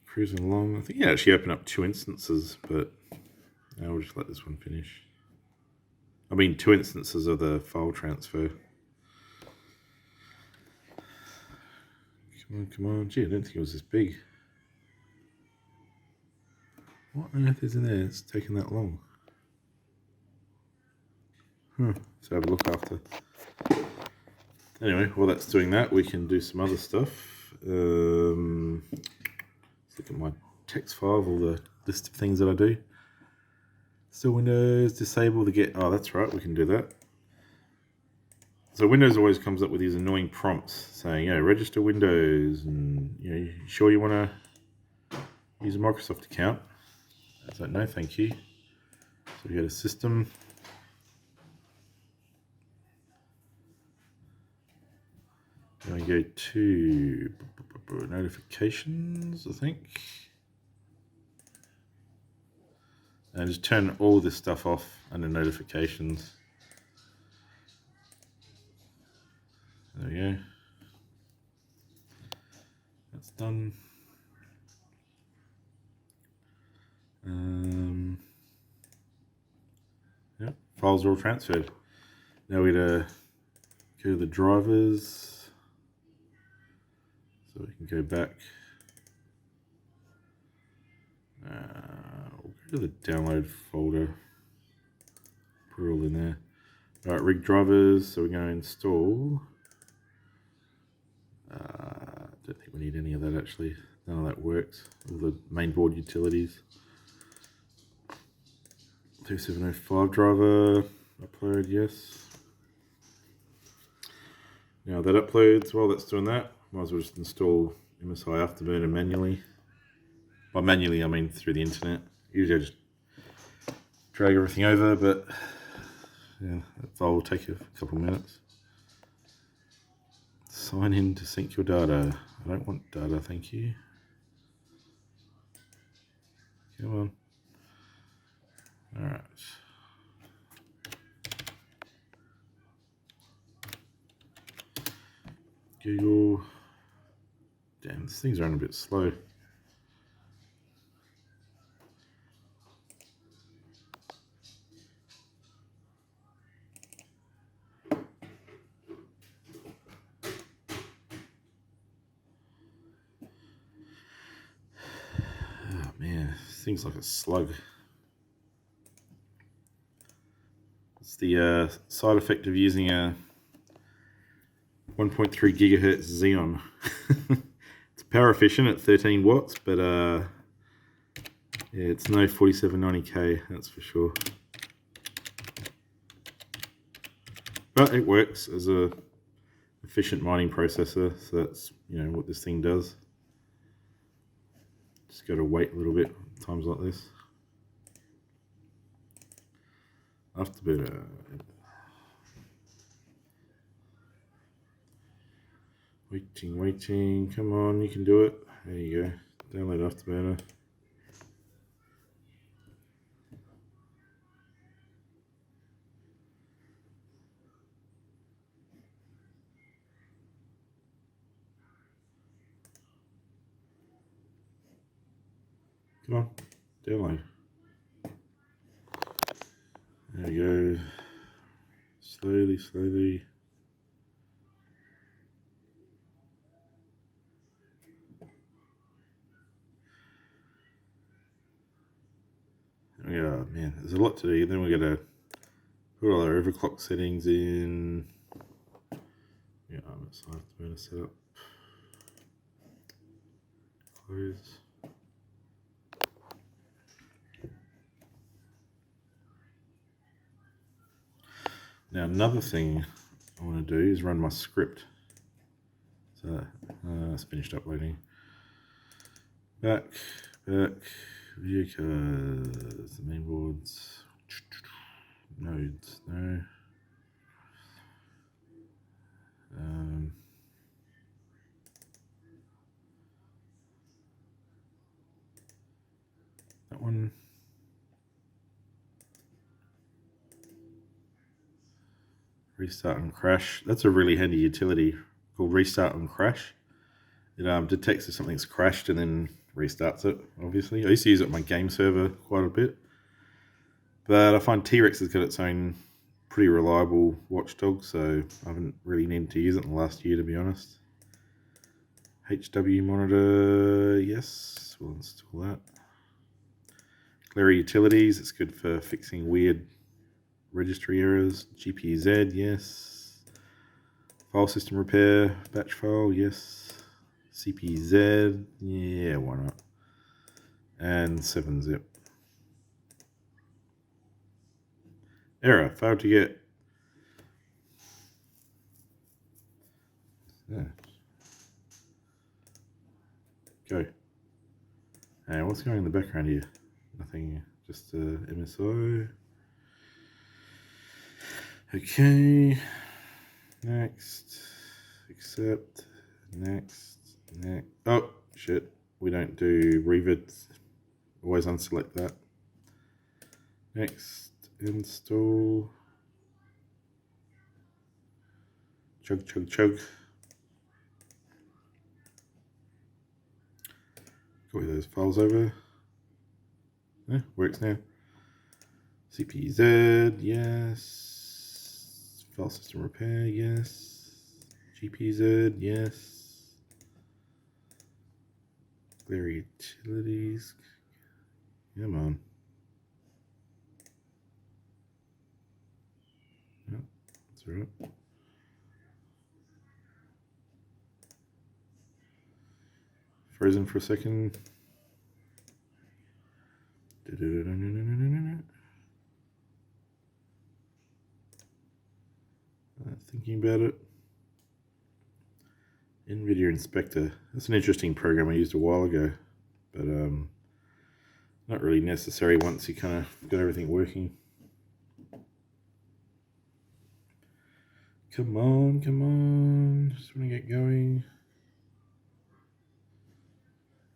Cruising along. I think you actually open up 2 instances, but I'll just let this one finish. I mean 2 instances of the file transfer. Come on. Gee, I didn't think it was this big. What on earth is in there? It's taking that long. Let's have a look after. Anyway, while that's doing that, we can do some other stuff. Let's look at my text file of all the list of things that I do. Still Windows, disable the get. Oh, that's right, we can do that. So Windows always comes up with these annoying prompts saying, register Windows, and you sure you want to use a Microsoft account? It's like, no, thank you. So we go to System. Then we go to notifications, I think. And just turn all this stuff off under notifications. There we go. That's done. Yep, files are all transferred. Now we're going to go to the drivers. So we can go back. We'll go to the download folder. Put it all in there. Alright, rig drivers. So we're going to install. Don't think we need any of that actually. None of that works. All the mainboard utilities. 2705 driver. Upload, yes. Now that uploads, while that's doing that, might as well just install MSI Afterburner manually. By manually, I mean through the internet. Usually I just drag everything over, but yeah, that file will take a couple minutes. Sign in to sync your data. I don't want data, thank you. Come on. Alright. Google. Damn, this thing's running a bit slow. Oh man, this thing's like a slug. It's the side effect of using a 1.3 gigahertz Xeon. It's power efficient at 13 watts, but yeah, it's no 4790K, that's for sure. But it works as a efficient mining processor, so that's, you know, what this thing does. Just got to wait a little bit times like this. Afterburner. Waiting. Come on, you can do it. There you go. Download Afterburner. Come on, download. There we go. Slowly. Yeah, man, there's a lot to do. Then we got to put all our overclock settings in. Yeah, MSI Afterburner setup. Close. Now another thing I want to do is run my script. So it's finished uploading. Back, video cards, the main boards, nodes, no. That one. Restart and crash. That's a really handy utility called restart and crash. It detects if something's crashed and then restarts it, obviously. I used to use it on my game server quite a bit. But I find T-Rex has got its own pretty reliable watchdog, so I haven't really needed to use it in the last year, to be honest. HW monitor, yes, we'll install that. Clary Utilities, it's good for fixing weird registry errors. GPZ, yes. File system repair, batch file, yes. CPZ, yeah, why not? And 7-zip. Error, failed to get. Yeah. Go. And what's going in the background here? Nothing, just MSI. Okay. Next. Accept. Next. Oh, shit. We don't do revids. Always unselect that. Next, install. Chug, chug, chug. Copy those files over. Yeah, works now. CPZ, yes. File system repair, yes. GPZ, yes. Clear utilities. Come on. Yeah, that's all right. Frozen for a second. Thinking about it. NVIDIA Inspector. That's an interesting program I used a while ago, but not really necessary once you kind of got everything working. Come on, come on. Just want to get going.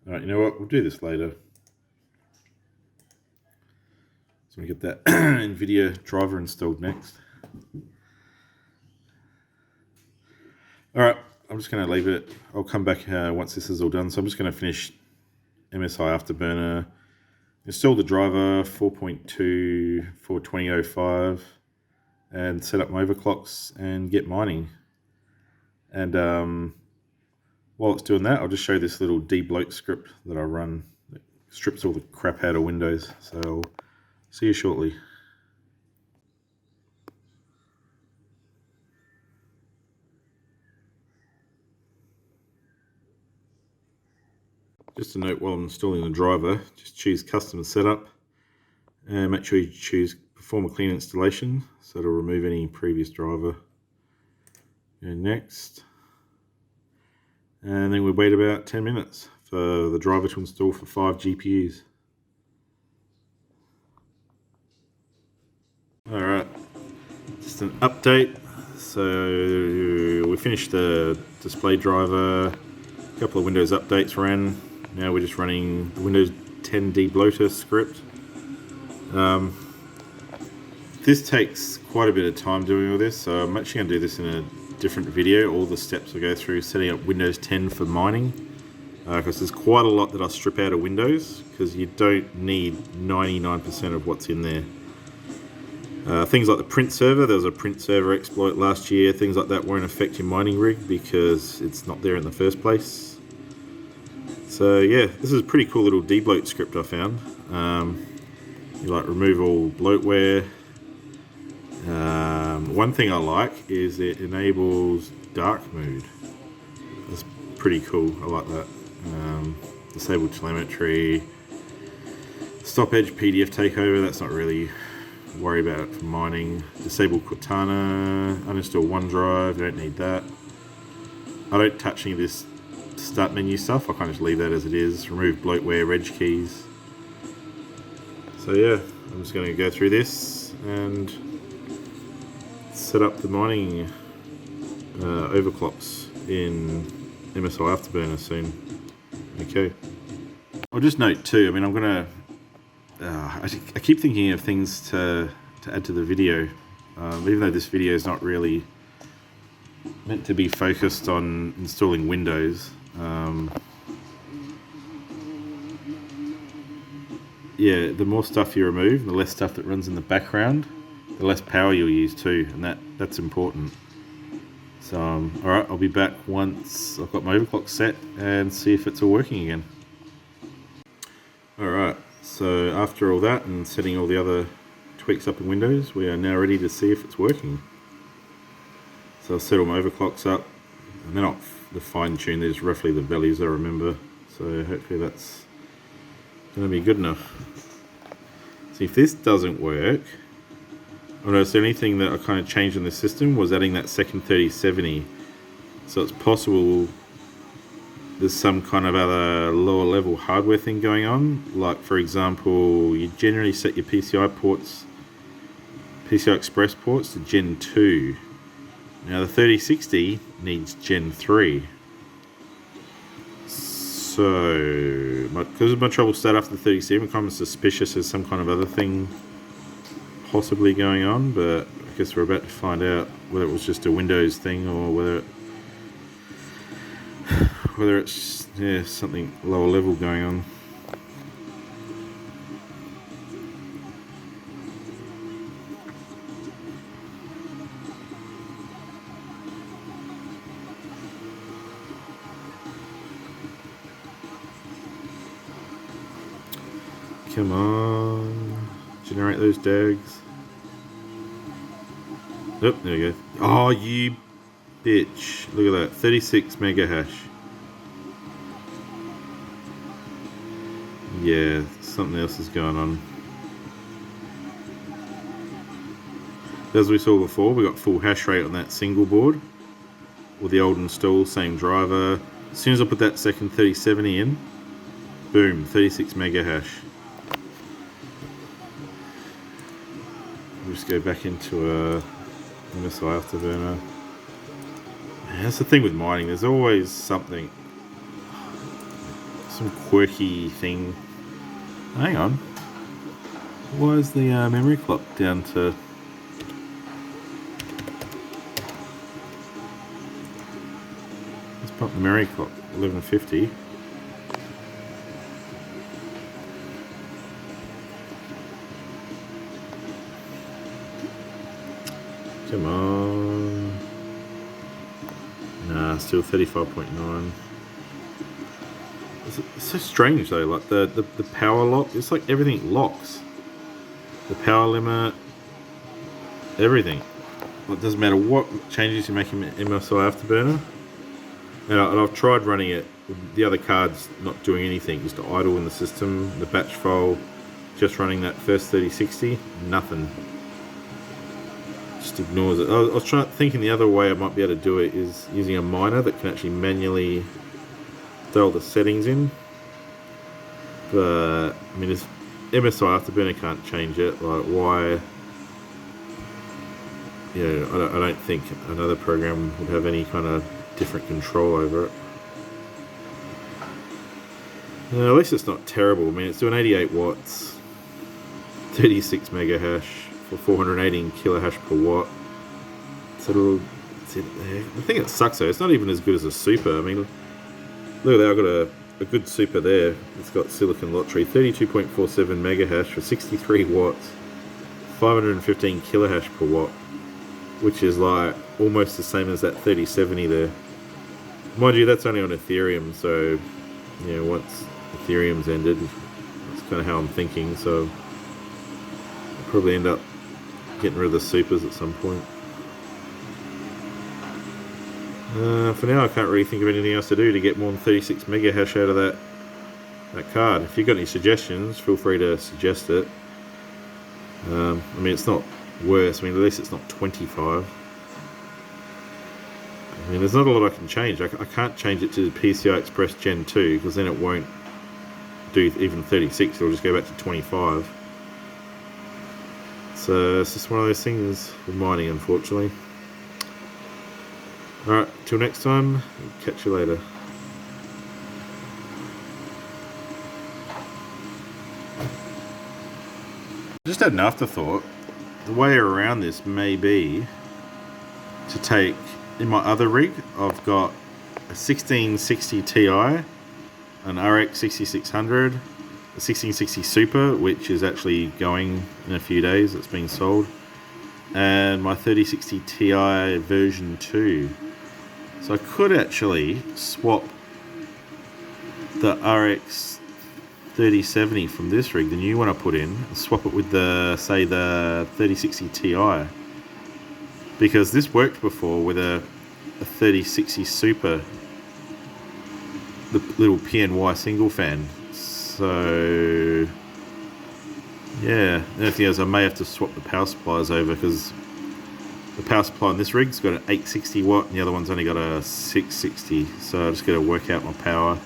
Alright, you know what? We'll do this later. So we get that NVIDIA driver installed next. Alright, I'm just going to leave it. I'll come back once this is all done. So I'm just going to finish MSI Afterburner, install the driver 4.2 for 2005, and set up my overclocks and get mining. And while it's doing that, I'll just show this little debloat script that I run that strips all the crap out of Windows. So I'll see you shortly. Just a note while I'm installing the driver, just choose custom setup and make sure you choose perform a clean installation so it'll remove any previous driver. And next. And then we wait about 10 minutes for the driver to install for 5 GPUs. Alright, just an update. So we finished the display driver, a couple of Windows updates ran. Now we're just running the Windows 10 debloater script. This takes quite a bit of time doing all this, so I'm actually going to do this in a different video, all the steps I go through setting up Windows 10 for mining, because there's quite a lot that I strip out of Windows, because you don't need 99% of what's in there. Things like the print server, there was a print server exploit last year, things like that won't affect your mining rig because it's not there in the first place. So yeah, this is a pretty cool little debloat script I found. You like remove all bloatware. One thing I like is it enables dark mode. That's pretty cool, I like that. Disable telemetry. Stop edge PDF takeover, that's not really worry about it for mining. Disable Cortana, uninstall OneDrive, don't need that. I don't touch any of this start menu stuff, I kind of just leave that as it is. Remove bloatware, reg keys. So yeah, I'm just going to go through this and set up the mining overclocks in MSI Afterburner soon. Okay. I'll just note too, I mean I'm going to I keep thinking of things to add to the video, even though this video is not really meant to be focused on installing Windows. Yeah, the more stuff you remove, the less stuff that runs in the background, the less power you'll use too, and that's important. So, alright, I'll be back once I've got my overclock set and see if it's all working again. Alright, so after all that and setting all the other tweaks up in Windows, we are now ready to see if it's working. So I'll set all my overclocks up, and they're not the fine tune, there's roughly the values I remember, so hopefully that's going to be good enough. See, if this doesn't work, I noticed the only thing that I kind of changed in the system was adding that second 3070. So it's possible there's some kind of other lower level hardware thing going on. Like for example, you generally set your PCI Express ports to Gen 2. Now the 3060 needs Gen 3. So, because of my trouble start after the 37, I'm kind of suspicious there's some kind of other thing possibly going on, but I guess we're about to find out whether it was just a Windows thing or whether it's something lower level going on. Come on, generate those DAGs. Oh, there we go. Oh, you bitch. Look at that, 36 mega hash. Yeah, something else is going on. As we saw before, we got full hash rate on that single board. With the old install, same driver. As soon as I put that second 3070 in, boom, 36 mega hash. We'll just go back into a MSI Afterburner. Man, that's the thing with mining, there's always something, some quirky thing. Hang on, why is the memory clock down to... Let's pop the memory clock, 1150. Come on. Nah, still 35.9. It's so strange though, like the power lock, it's like everything locks. The power limit, everything. It doesn't matter what changes you make in MSI Afterburner. And I've tried running it with the other cards not doing anything, just idle in the system, the batch file, just running that first 3060, nothing. Just ignores it. I was thinking the other way I might be able to do it is using a miner that can actually manually dial the settings in. But I mean, if MSI Afterburner can't change it, like why? Yeah, I don't think another program would have any kind of different control over it. At least it's not terrible. I mean, it's doing 88 watts, 36 mega hash for 418 kilohash per watt. So the thing that sucks though, it's not even as good as a super. I mean, look at that, I've got a good super there. It's got silicon lottery, 32.47 mega hash for 63 watts, 515 kilohash per watt, which is like almost the same as that 3070 there. Mind you, that's only on Ethereum, so you know, once Ethereum's ended, that's kind of how I'm thinking. So I'll probably end up getting rid of the supers at some point. For now, I can't really think of anything else to do to get more than 36 mega hash out of that card. If you've got any suggestions, feel free to suggest it. I mean, it's not worse. I mean, at least it's not 25. I mean, there's not a lot I can change. I can't change it to PCI Express Gen 2 because then it won't do even 36. It'll just go back to 25. So it's just one of those things with mining, unfortunately. Alright, till next time, catch you later. Just had an afterthought. The way around this may be to take, in my other rig, I've got a 1660 Ti, an RTX3060, a 1660 Super, which is actually going in a few days, it's being sold, and my 3060 Ti version 2. So I could actually swap the RX 3070 from this rig, the new one I put in, and swap it with the, say, the 3060 Ti, because this worked before with a 3060 Super, the little PNY single fan. So yeah, and the thing is, I may have to swap the power supplies over because the power supply on this rig's got an 860 watt and the other one's only got a 660, so I just got to work out my power.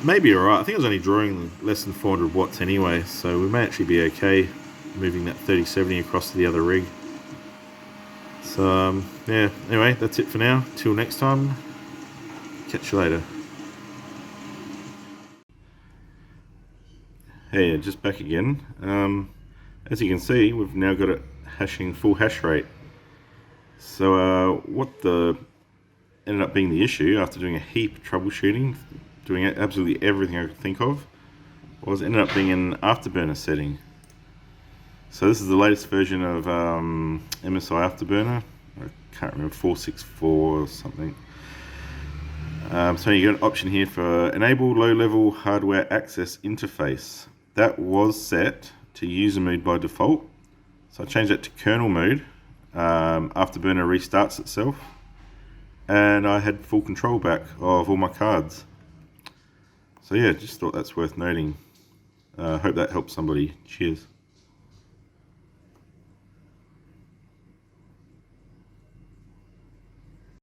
Maybe alright. I think I was only drawing less than 400 watts anyway, so we may actually be okay moving that 3070 across to the other rig. So yeah, anyway, that's it for now. Till next time, catch you later. Hey, just back again. As you can see, we've now got it hashing full hash rate. So what ended up being the issue after doing a heap of troubleshooting, doing absolutely everything I could think of, was ended up being an afterburner setting. So this is the latest version of MSI Afterburner. I can't remember, 464 or something. So you got an option here for enable low-level hardware access interface. That was set to user mode by default. So I changed that to kernel mode. Afterburner restarts itself, and I had full control back of all my cards. So yeah, just thought that's worth noting. Hope that helps somebody. Cheers.